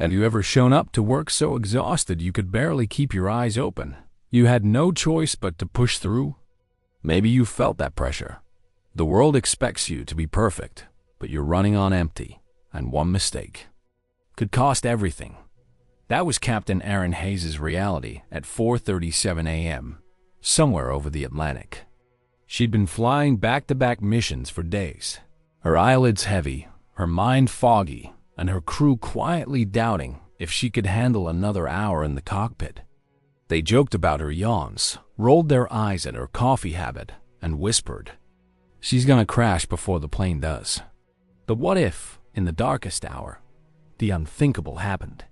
Have you ever shown up to work so exhausted you could barely keep your eyes open? You had no choice but to push through? Maybe you felt that pressure. The world expects you to be perfect, but you're running on empty, and one mistake could cost everything. That was Captain Erin Hayes' reality at 4:37 a.m., somewhere over the Atlantic. She'd been flying back-to-back missions for days, her eyelids heavy, her mind foggy, and her crew quietly doubting if she could handle another hour in the cockpit. They joked about her yawns, rolled their eyes at her coffee habit, and whispered, "She's gonna crash before the plane does." But what if, in the darkest hour, the unthinkable happened?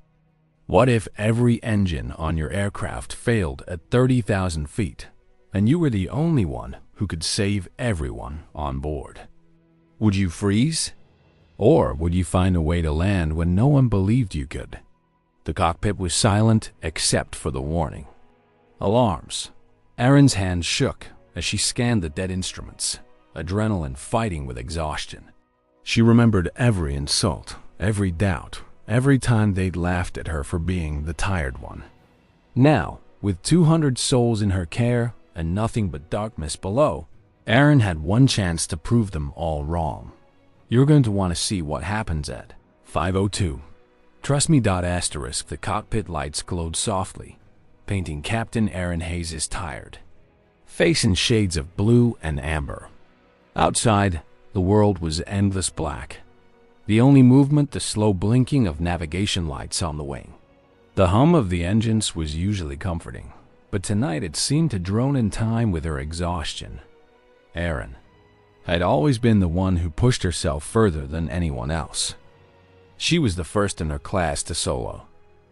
What if every engine on your aircraft failed at 30,000 feet, and you were the only one who could save everyone on board? Would you freeze? Or would you find a way to land when no one believed you could? The cockpit was silent except for the warning alarms. Erin's hands shook as she scanned the dead instruments, adrenaline fighting with exhaustion. She remembered every insult, every doubt, every time they'd laughed at her for being the tired one. Now, with 200 souls in her care and nothing but darkness below, Erin had one chance to prove them all wrong. You're going to want to see what happens at 5:02. Trust me. Asterisk. The cockpit lights glowed softly, painting Captain Erin Hayes' tired face in shades of blue and amber. Outside, the world was endless black. The only movement, the slow blinking of navigation lights on the wing. The hum of the engines was usually comforting, but tonight it seemed to drone in time with her exhaustion. Erin had always been the one who pushed herself further than anyone else. She was the first in her class to solo,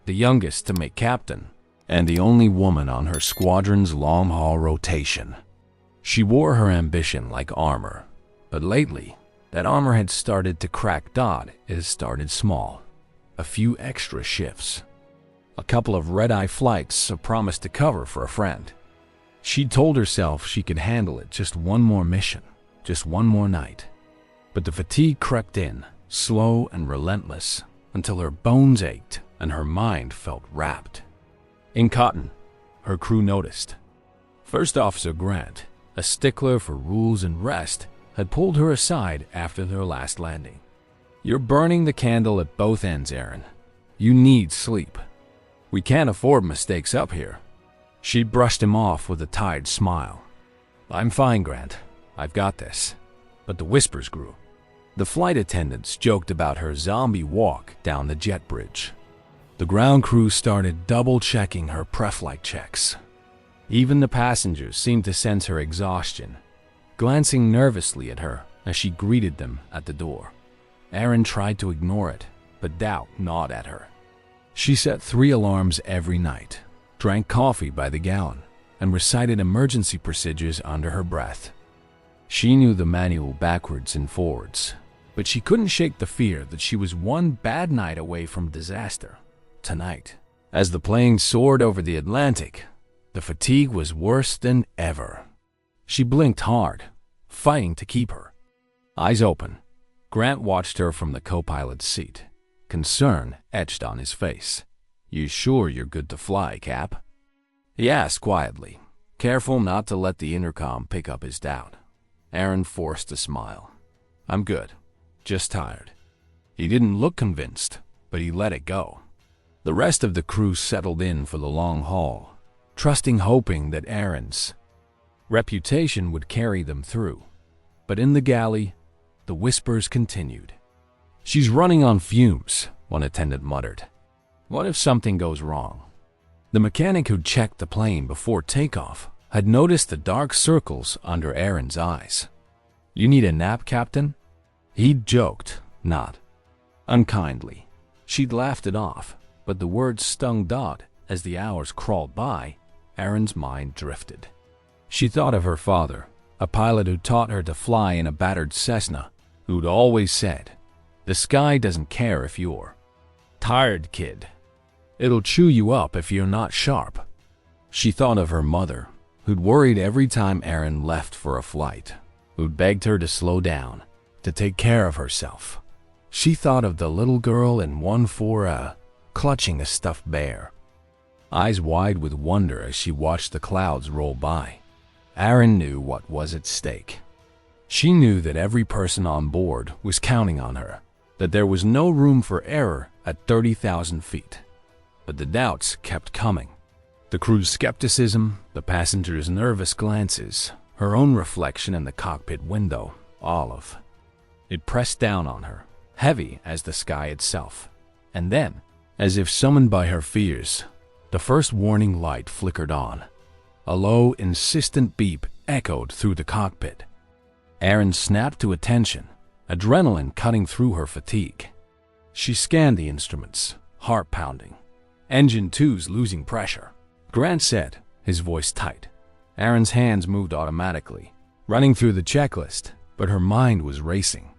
the youngest to make captain, and the only woman on her squadron's long-haul rotation. She wore her ambition like armor, but lately, that armor had started to crack. It started small. A few extra shifts. A couple of red-eye flights, a promise to cover for a friend. She'd told herself she could handle it, just one more mission, just one more night. But the fatigue crept in, slow and relentless, until her bones ached and her mind felt wrapped in cotton. Her crew noticed. First Officer Grant, a stickler for rules and rest, had pulled her aside after their last landing. "You're burning the candle at both ends, Erin. You need sleep. We can't afford mistakes up here." She brushed him off with a tired smile. "I'm fine, Grant. I've got this." But the whispers grew. The flight attendants joked about her zombie walk down the jet bridge. The ground crew started double-checking her pre-flight checks. Even the passengers seemed to sense her exhaustion, glancing nervously at her as she greeted them at the door. Erin tried to ignore it, but doubt gnawed at her. She set 3 alarms every night, drank coffee by the gallon, and recited emergency procedures under her breath. She knew the manual backwards and forwards, but she couldn't shake the fear that she was one bad night away from disaster. Tonight, as the plane soared over the Atlantic, the fatigue was worse than ever. She blinked hard, fighting to keep her eyes open. Grant watched her from the co-pilot's seat, concern etched on his face. "You sure you're good to fly, Cap?" he asked quietly, careful not to let the intercom pick up his doubt. Erin forced a smile. "I'm good, just tired." He didn't look convinced, but he let it go. The rest of the crew settled in for the long haul, hoping that Erin's reputation would carry them through. But in the galley, the whispers continued. "She's running on fumes," one attendant muttered. "What if something goes wrong?" The mechanic who'd checked the plane before takeoff had noticed the dark circles under Erin's eyes. "You need a nap, Captain?" He'd joked, not unkindly. She'd laughed it off, but the words stung as the hours crawled by. Erin's mind drifted. She thought of her father, a pilot who taught her to fly in a battered Cessna, who'd always said, "The sky doesn't care if you're tired, kid. It'll chew you up if you're not sharp." She thought of her mother, who'd worried every time Erin left for a flight, who'd begged her to slow down, to take care of herself. She thought of the little girl in 1-4 clutching a stuffed bear. Eyes wide with wonder as she watched the clouds roll by, Erin knew what was at stake. She knew that every person on board was counting on her, that there was no room for error at 30,000 feet. But the doubts kept coming. The crew's skepticism, the passengers' nervous glances, her own reflection in the cockpit window, all of it pressed down on her, heavy as the sky itself. And then, as if summoned by her fears, the first warning light flickered on. A low, insistent beep echoed through the cockpit. Erin snapped to attention, adrenaline cutting through her fatigue. She scanned the instruments, heart pounding. Engine 2's losing pressure. Grant said, his voice tight. Erin's hands moved automatically, running through the checklist, but her mind was racing.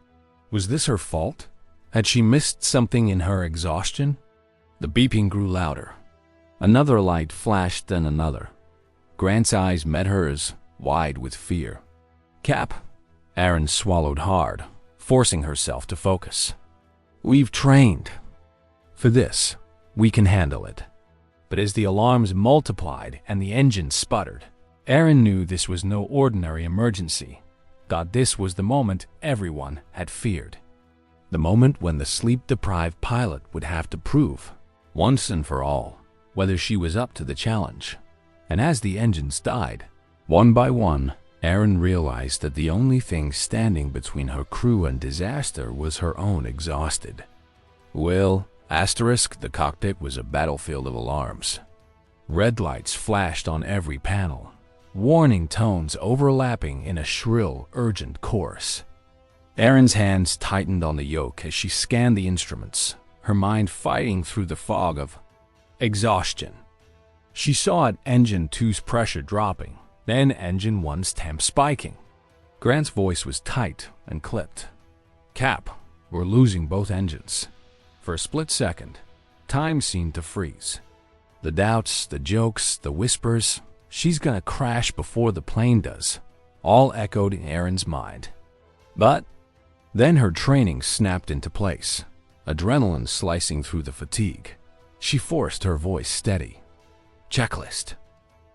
Was this her fault? Had she missed something in her exhaustion? The beeping grew louder. Another light flashed, then another. Grant's eyes met hers, wide with fear. Cap. Erin swallowed hard, forcing herself to focus. We've trained for this. We can handle it. But as the alarms multiplied and the engine sputtered, Erin knew this was no ordinary emergency. That this was the moment everyone had feared. The moment when the sleep-deprived pilot would have to prove, once and for all, whether she was up to the challenge. And as the engines died, one by one, Erin realized that the only thing standing between her crew and disaster was her own exhausted will. The cockpit was a battlefield of alarms. Red lights flashed on every panel, warning tones overlapping in a shrill, urgent chorus. Erin's hands tightened on the yoke as she scanned the instruments, her mind fighting through the fog of exhaustion. She saw at Engine 2's pressure dropping, then Engine 1's temp spiking. Grant's voice was tight and clipped. Cap, we're losing both engines. For a split second, time seemed to freeze. The doubts, the jokes, the whispers, she's gonna crash before the plane does, all echoed in Erin's mind. But then her training snapped into place, adrenaline slicing through the fatigue. She forced her voice steady. Checklist.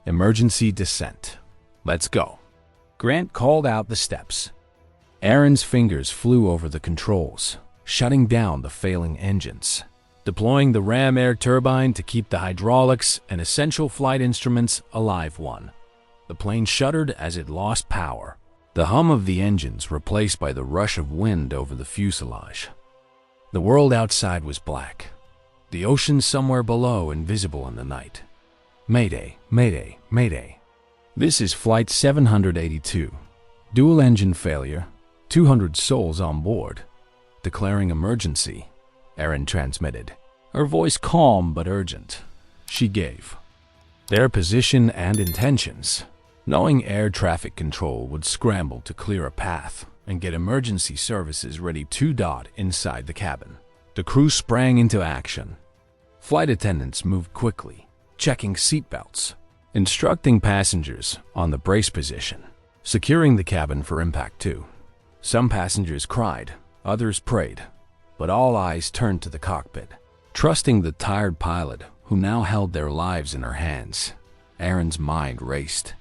Emergency descent. Let's go. Grant called out the steps. Erin's fingers flew over the controls, shutting down the failing engines, deploying the ram air turbine to keep the hydraulics and essential flight instruments alive. The plane shuddered as it lost power, the hum of the engines replaced by the rush of wind over the fuselage. The world outside was black, the ocean somewhere below invisible in the night. Mayday, mayday, mayday. This is Flight 782. Dual engine failure, 200 souls on board. Declaring emergency, Erin transmitted, her voice calm but urgent. She gave their position and intentions, knowing air traffic control would scramble to clear a path and get emergency services ready to dot inside the cabin. The crew sprang into action. Flight attendants moved quickly, checking seatbelts, instructing passengers on the brace position, securing the cabin for impact 2. Some passengers cried, others prayed, but all eyes turned to the cockpit, trusting the tired pilot who now held their lives in her hands. Erin's mind raced.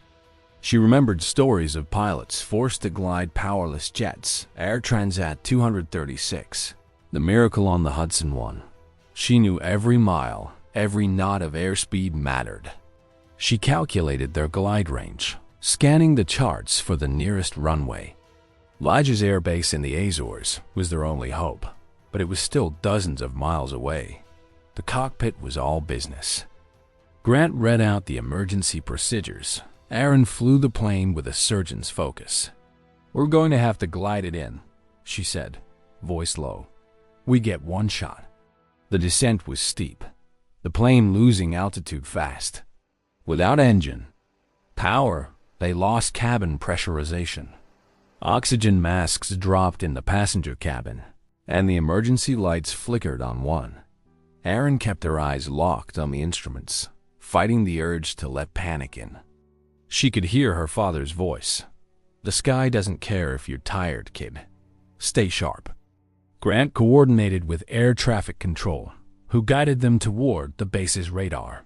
She remembered stories of pilots forced to glide powerless jets, Air Transat 236, the Miracle on the Hudson one. She knew every mile, every knot of airspeed mattered. She calculated their glide range, scanning the charts for the nearest runway. Lodge's Air Base in the Azores was their only hope, but it was still dozens of miles away. The cockpit was all business. Grant read out the emergency procedures. Erin flew the plane with a surgeon's focus. We're going to have to glide it in, she said, voice low. We get one shot. The descent was steep, the plane losing altitude fast. Without engine power, they lost cabin pressurization. Oxygen masks dropped in the passenger cabin, and the emergency lights flickered on one. Erin kept her eyes locked on the instruments, fighting the urge to let panic in. She could hear her father's voice. The sky doesn't care if you're tired, kid. Stay sharp. Grant coordinated with air traffic control, who guided them toward the base's radar.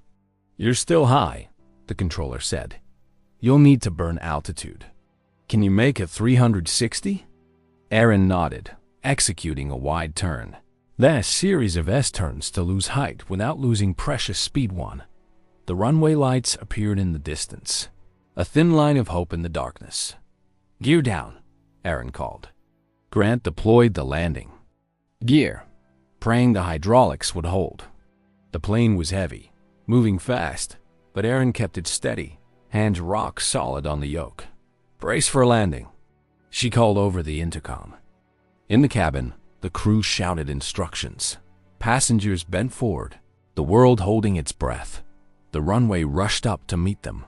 "You're still high," the controller said. "You'll need to burn altitude. Can you make it 360? Erin nodded, executing a wide turn. Then a series of S-turns to lose height without losing precious speed. The runway lights appeared in the distance, a thin line of hope in the darkness. "Gear down," Erin called. Grant deployed the landing gear, praying the hydraulics would hold. The plane was heavy, moving fast, but Erin kept it steady, hands rock solid on the yoke. "Brace for landing," she called over the intercom. In the cabin, the crew shouted instructions. Passengers bent forward, the world holding its breath. The runway rushed up to meet them.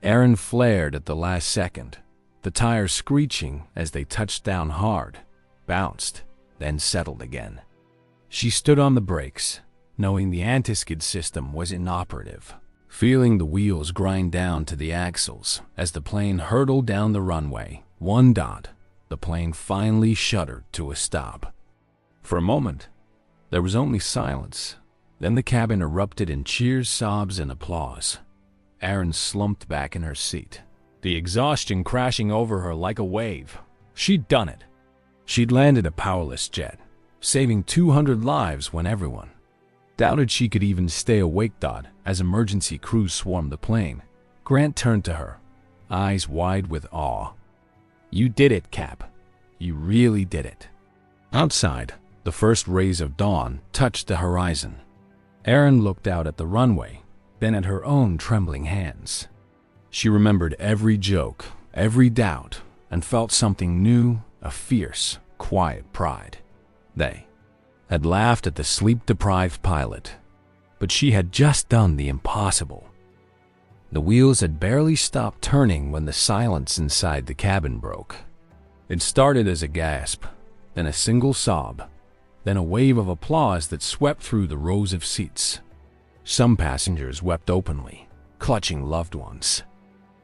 Erin flared at the last second, the tires screeching as they touched down hard, bounced, then settled again. She stood on the brakes, knowing the anti-skid system was inoperative, feeling the wheels grind down to the axles as the plane hurtled down the runway. One dot, the plane finally shuddered to a stop. For a moment, there was only silence. Then the cabin erupted in cheers, sobs, and applause. Erin slumped back in her seat, the exhaustion crashing over her like a wave. She'd done it. She'd landed a powerless jet, saving 200 lives when everyone doubted she could even stay awake. As emergency crews swarmed the plane, Grant turned to her, eyes wide with awe. "You did it, Cap. You really did it." Outside, the first rays of dawn touched the horizon. Erin looked out at the runway, then at her own trembling hands. She remembered every joke, every doubt, and felt something new, a fierce, quiet pride. They had laughed at the sleep-deprived pilot, but she had just done the impossible. The wheels had barely stopped turning when the silence inside the cabin broke. It started as a gasp, then a single sob, then a wave of applause that swept through the rows of seats. Some passengers wept openly, clutching loved ones.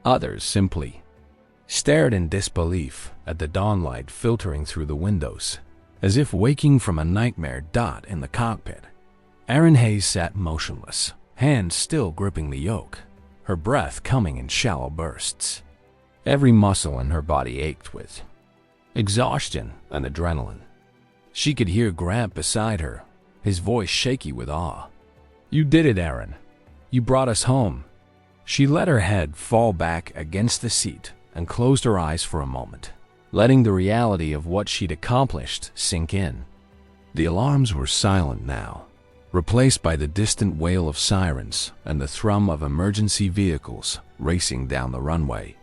Others simply stared in disbelief at the dawnlight filtering through the windows, as if waking from a nightmare. In the cockpit, Erin Hayes sat motionless, hands still gripping the yoke, her breath coming in shallow bursts. Every muscle in her body ached with exhaustion and adrenaline. She could hear Grant beside her, his voice shaky with awe. "You did it, Erin. You brought us home." She let her head fall back against the seat and closed her eyes for a moment, letting the reality of what she'd accomplished sink in. The alarms were silent now, replaced by the distant wail of sirens and the thrum of emergency vehicles racing down the runway.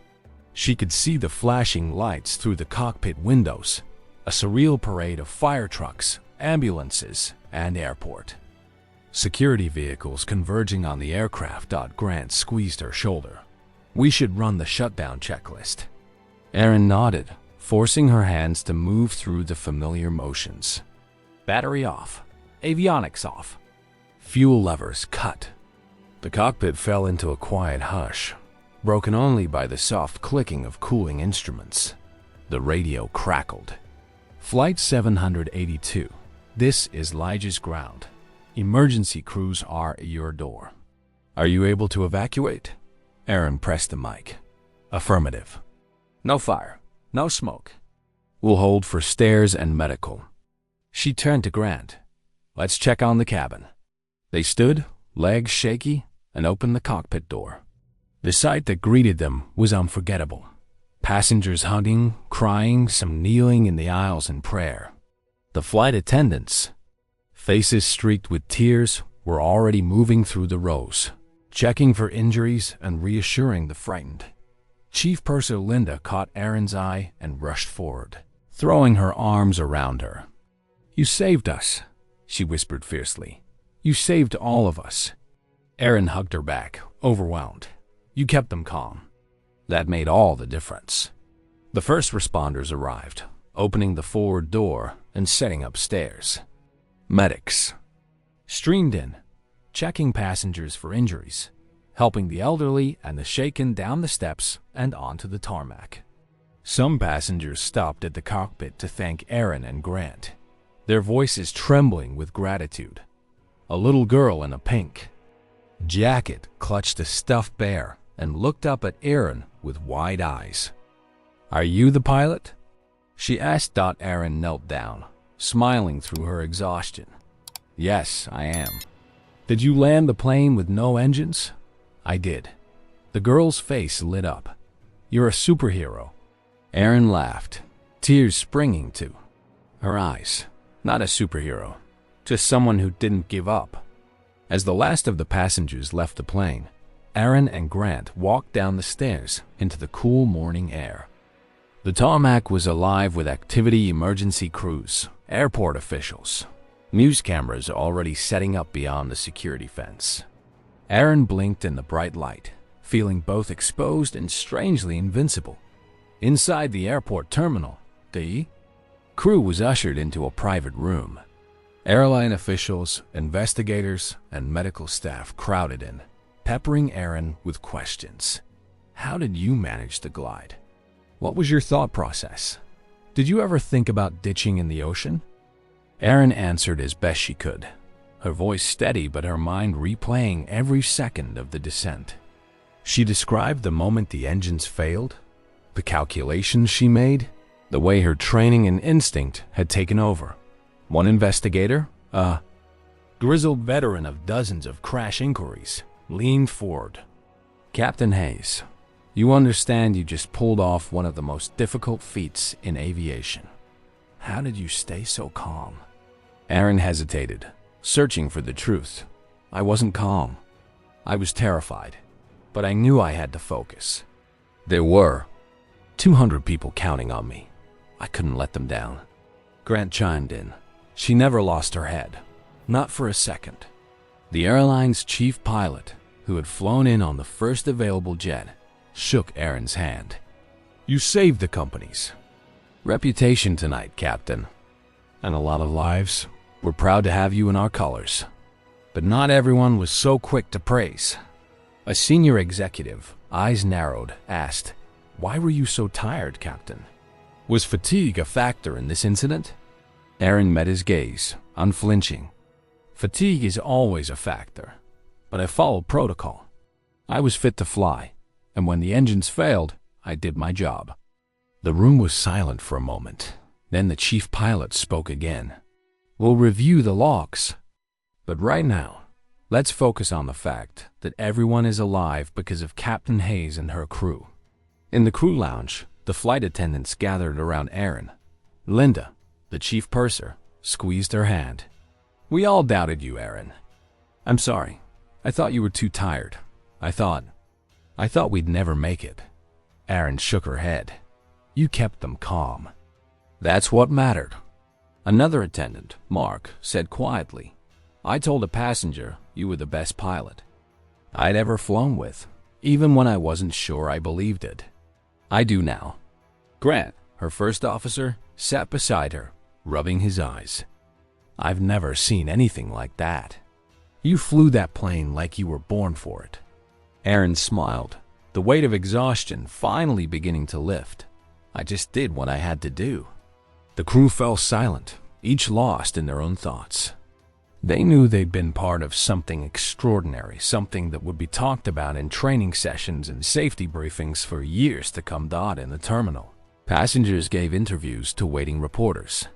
She could see the flashing lights through the cockpit windows, a surreal parade of fire trucks, ambulances, and airport security vehicles converging on the aircraft. Grant squeezed her shoulder. "We should run the shutdown checklist." Erin nodded, forcing her hands to move through the familiar motions. Battery off, avionics off, fuel levers cut. The cockpit fell into a quiet hush, broken only by the soft clicking of cooling instruments. The radio crackled. "Flight 782, this is Lige's ground. Emergency crews are at your door. Are you able to evacuate?" Erin pressed the mic. "Affirmative." "No fire, no smoke. We'll hold for stairs and medical." She turned to Grant. "Let's check on the cabin." They stood, legs shaky, and opened the cockpit door. The sight that greeted them was unforgettable. Passengers hugging, crying, some kneeling in the aisles in prayer. The flight attendants, faces streaked with tears, were already moving through the rows, checking for injuries and reassuring the frightened. Chief Purser Linda caught Erin's eye and rushed forward, throwing her arms around her. "You saved us," she whispered fiercely. "You saved all of us." Erin hugged her back, overwhelmed. "You kept them calm." That made all the difference. The first responders arrived, opening the forward door and setting up stairs. Medics streamed in, checking passengers for injuries, helping the elderly and the shaken down the steps and onto the tarmac. Some passengers stopped at the cockpit to thank Erin and Grant, their voices trembling with gratitude. a little girl in a pink jacket clutched a stuffed bear and looked up at Erin with wide eyes. "Are you the pilot?" she asked. Erin knelt down, smiling through her exhaustion. "Yes, I am." "Did you land the plane with no engines?" "I did." The girl's face lit up. "You're a superhero." Erin laughed, tears springing to her eyes. "Not a superhero, just someone who didn't give up." As the last of the passengers left the plane, Erin and Grant walked down the stairs into the cool morning air. The tarmac was alive with activity: emergency crews, airport officials, news cameras already setting up beyond the security fence. Erin blinked in the bright light, feeling both exposed and strangely invincible. Inside the airport terminal, the crew was ushered into a private room. Airline officials, investigators, and medical staff crowded in, peppering Erin with questions. "How did you manage to glide? What was your thought process? Did you ever think about ditching in the ocean?" Erin answered as best she could, her voice steady but her mind replaying every second of the descent. She described the moment the engines failed, the calculations she made, the way her training and instinct had taken over. One investigator, a grizzled veteran of dozens of crash inquiries, leaned forward. "Captain Hayes, you understand you just pulled off one of the most difficult feats in aviation. How did you stay so calm?" Erin hesitated, searching for the truth. "I wasn't calm. I was terrified, but I knew I had to focus. There were 200 people counting on me. I couldn't let them down." Grant chimed in. She never lost her head, not for a second. The airline's chief pilot, who had flown in on the first available jet, shook Erin's hand. "You saved the company's reputation tonight, Captain, and a lot of lives. We're proud to have you in our colors." But not everyone was so quick to praise. A senior executive, eyes narrowed, asked, "Why were you so tired, Captain? Was fatigue a factor in this incident?" Erin met his gaze, unflinching. "Fatigue is always a factor, but I followed protocol. I was fit to fly, and when the engines failed, I did my job." The room was silent for a moment. Then the chief pilot spoke again. "We'll review the logs, but right now, let's focus on the fact that everyone is alive because of Captain Hayes and her crew." In the crew lounge, the flight attendants gathered around Erin. Linda, the chief purser, squeezed her hand. "We all doubted you, Erin. I'm sorry. I thought you were too tired. I thought we'd never make it." Erin shook her head. "You kept them calm. That's what mattered." Another attendant, Mark, said quietly, "I told a passenger you were the best pilot I'd ever flown with, even when I wasn't sure I believed it. I do now." Grant, her first officer, sat beside her, rubbing his eyes. "I've never seen anything like that. You flew that plane like you were born for it." Erin smiled, the weight of exhaustion finally beginning to lift. "I just did what I had to do." The crew fell silent, each lost in their own thoughts. They knew they'd been part of something extraordinary, something that would be talked about in training sessions and safety briefings for years to come. In the terminal, passengers gave interviews to waiting reporters.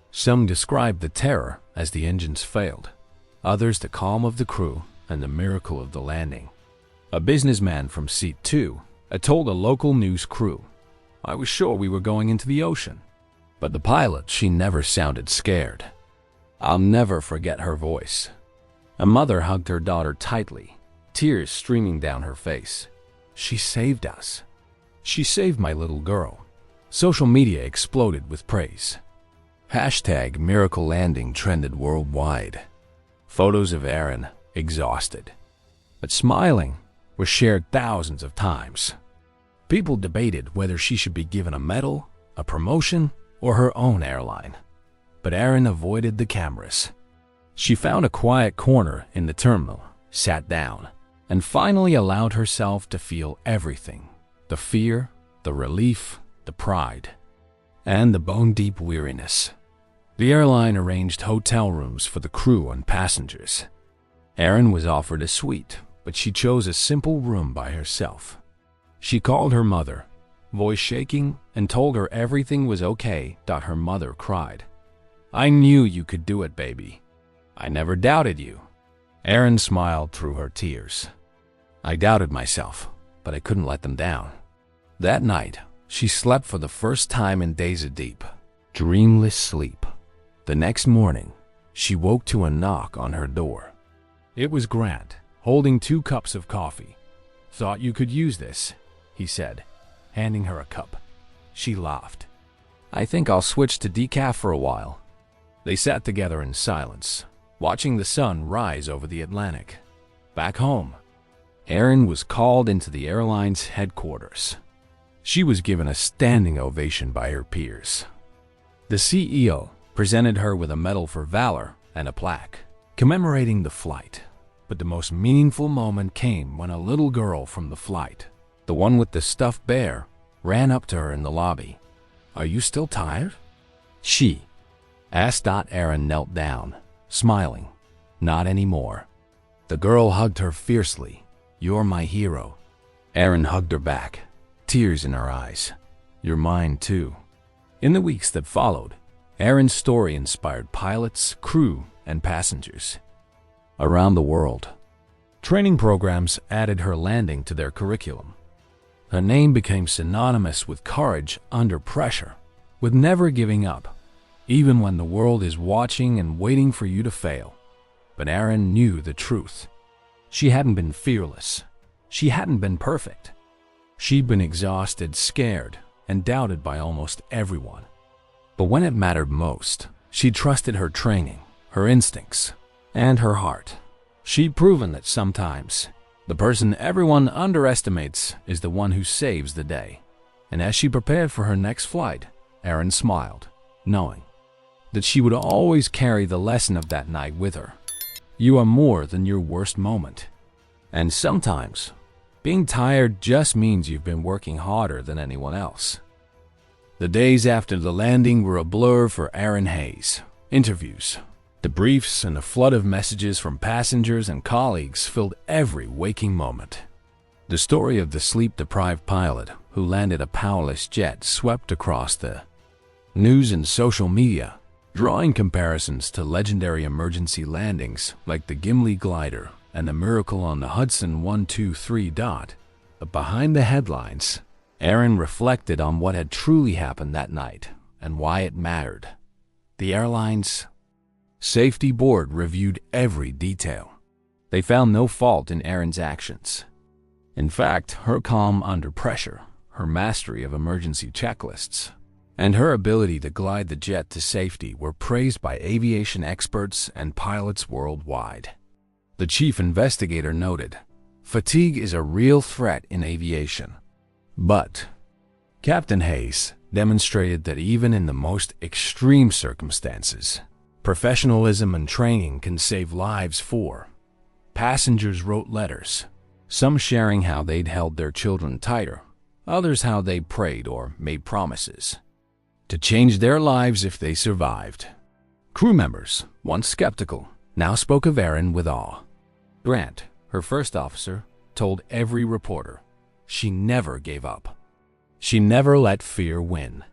Some described the terror as the engines failed, others the calm of the crew and the miracle of the landing. A businessman from Seat 2 had told a local news crew, "I was sure we were going into the ocean." But the pilot, she never sounded scared. I'll never forget her voice. A mother hugged her daughter tightly, tears streaming down her face. "She saved us. She saved my little girl." Social media exploded with praise. Hashtag Miracle Landing trended worldwide. Photos of Erin, exhausted, but smiling, were shared thousands of times. People debated whether she should be given a medal, a promotion, or her own airline. But Erin avoided the cameras. She found a quiet corner in the terminal, sat down, and finally allowed herself to feel everything: the fear, the relief, the pride, and the bone-deep weariness. The airline arranged hotel rooms for the crew and passengers. Erin was offered a suite, but she chose a simple room by herself. She called her mother, voice shaking, and told her everything was okay. Her mother cried. "I knew you could do it, baby. I never doubted you." Erin smiled through her tears. "I doubted myself, but I couldn't let them down." That night, she slept for the first time in days a deep, dreamless sleep. The next morning, she woke to a knock on her door. It was Grant, holding 2 cups of coffee. "Thought you could use this," he said, handing her a cup. She laughed. "I think I'll switch to decaf for a while." They sat together in silence, watching the sun rise over the Atlantic. Back home, Erin was called into the airline's headquarters. She was given a standing ovation by her peers. The CEO presented her with a medal for valor and a plaque commemorating the flight. But the most meaningful moment came when a little girl from the flight, the one with the stuffed bear, ran up to her in the lobby. "Are you still tired?" she asked. Erin knelt down, smiling. "Not anymore." The girl hugged her fiercely. "You're my hero." Erin hugged her back, tears in her eyes. "You're mine too." In the weeks that followed, Erin's story inspired pilots, crew, and passengers around the world. Training programs added her landing to their curriculum. Her name became synonymous with courage under pressure, with never giving up, even when the world is watching and waiting for you to fail. But Erin knew the truth. She hadn't been fearless. She hadn't been perfect. She'd been exhausted, scared, and doubted by almost everyone. But when it mattered most, she trusted her training, her instincts, and her heart. She'd proven that sometimes the person everyone underestimates is the one who saves the day. And as she prepared for her next flight, Erin smiled, knowing that she would always carry the lesson of that night with her. You are more than your worst moment. And sometimes, being tired just means you've been working harder than anyone else. The days after the landing were a blur for Erin Hayes. Interviews, debriefs, and a flood of messages from passengers and colleagues filled every waking moment. The story of the sleep-deprived pilot who landed a powerless jet swept across the news and social media, drawing comparisons to legendary emergency landings like the Gimli glider and the miracle on the Hudson 123. But behind the headlines, Erin reflected on what had truly happened that night and why it mattered. The airline's safety board reviewed every detail. They found no fault in Erin's actions. In fact, her calm under pressure, her mastery of emergency checklists, and her ability to glide the jet to safety were praised by aviation experts and pilots worldwide. The chief investigator noted, "Fatigue is a real threat in aviation." But Captain Hayes demonstrated that even in the most extreme circumstances, professionalism and training can save lives. Passengers wrote letters, some sharing how they'd held their children tighter, others how they prayed or made promises to change their lives if they survived. Crew members, once skeptical, now spoke of Erin with awe. Grant, her first officer, told every reporter she never gave up. She never let fear win.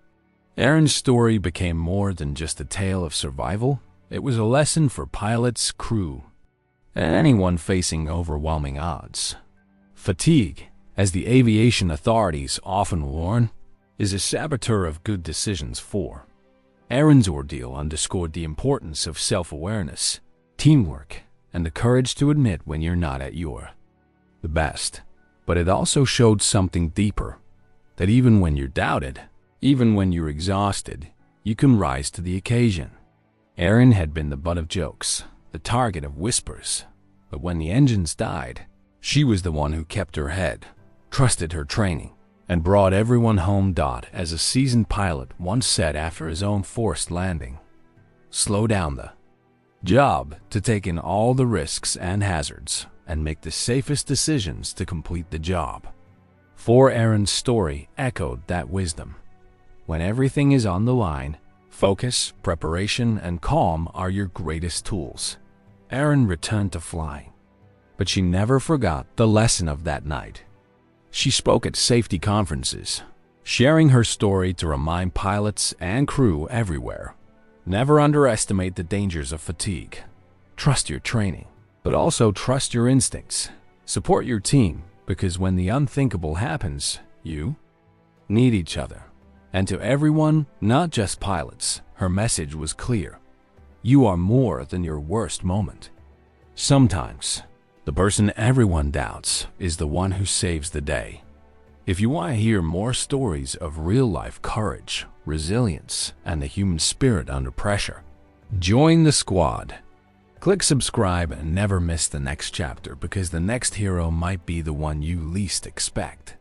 Erin's story became more than just a tale of survival. It was a lesson for pilots, crew, and anyone facing overwhelming odds. Fatigue, as the aviation authorities often warn, is a saboteur of good decisions. Erin's ordeal underscored the importance of self-awareness, teamwork, and the courage to admit when you're not at your best. But it also showed something deeper, that even when you're doubted, even when you're exhausted, you can rise to the occasion. Erin had been the butt of jokes, the target of whispers, but when the engines died, she was the one who kept her head, trusted her training, and brought everyone home. As a seasoned pilot once said after his own forced landing, "Slow down the job to take in all the risks and hazards and make the safest decisions to complete the job." Erin's story echoed that wisdom. When everything is on the line, focus, preparation, and calm are your greatest tools. Erin returned to flying, but she never forgot the lesson of that night. She spoke at safety conferences, sharing her story to remind pilots and crew everywhere. Never underestimate the dangers of fatigue. Trust your training, but also trust your instincts. Support your team, because when the unthinkable happens, you need each other. And to everyone, not just pilots, her message was clear. You are more than your worst moment. Sometimes, the person everyone doubts is the one who saves the day. If you want to hear more stories of real-life courage, resilience, and the human spirit under pressure, join the squad. Click subscribe and never miss the next chapter, because the next hero might be the one you least expect.